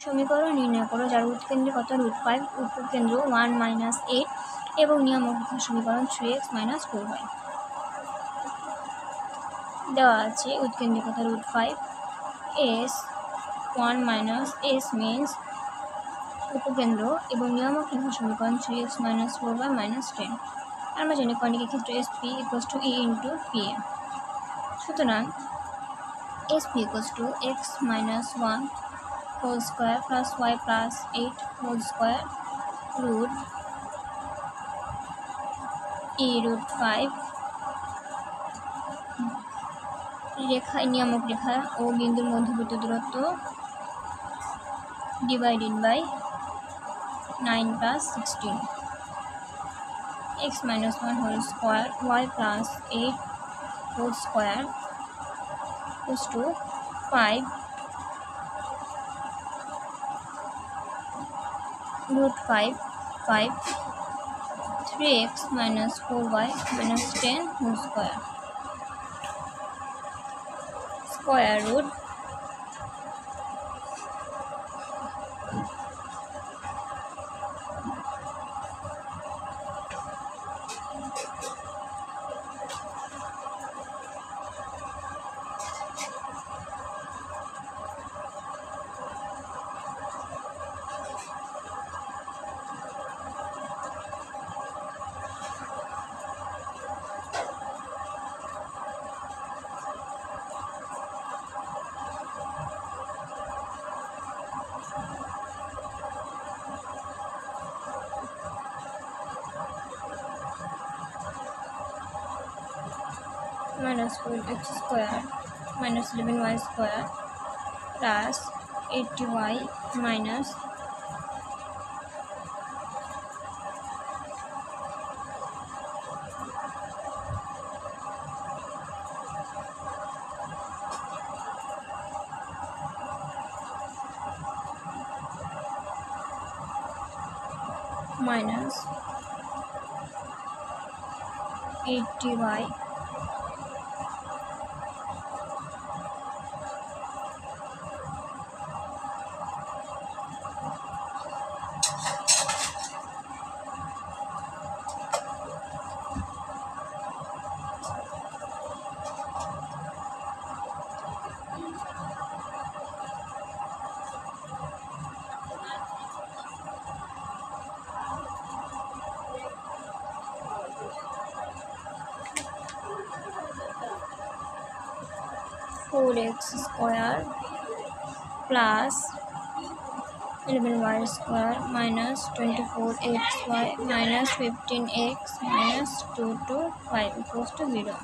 সমীকরণ নির্ণয় করো যার উৎকেন্দ্রিকতা √5, উপকেন্দ্র 1 - 8 এবং নিয়ামক সমীকরণ 3x - 4y। দেওয়া আছে উৎকেন্দ্রিকতা √5, s 1 - s means উপকেন্দ্র এবং নিয়ামক সমীকরণ 3x - 4y - 10। আমরা জানি কণিকের ক্ষেত্রে SP = E × PA। সুতরাং SP = x - 1 whole square plus y plus 8 whole square root E √5 রেখা নিয়ামক রেখা ও বিন্দুর মধ্যবর্তী দূরত্ব divided by 9 + 16 x - 1 whole square y plus 8 whole square equals to 5 √5 5 3x - 4y - 10 whole square square root -4x square -11y square plus 80y minus minus 80y (4x square plus 11y square minus 24xy minus 15x minus 2 to 5 equals to 0).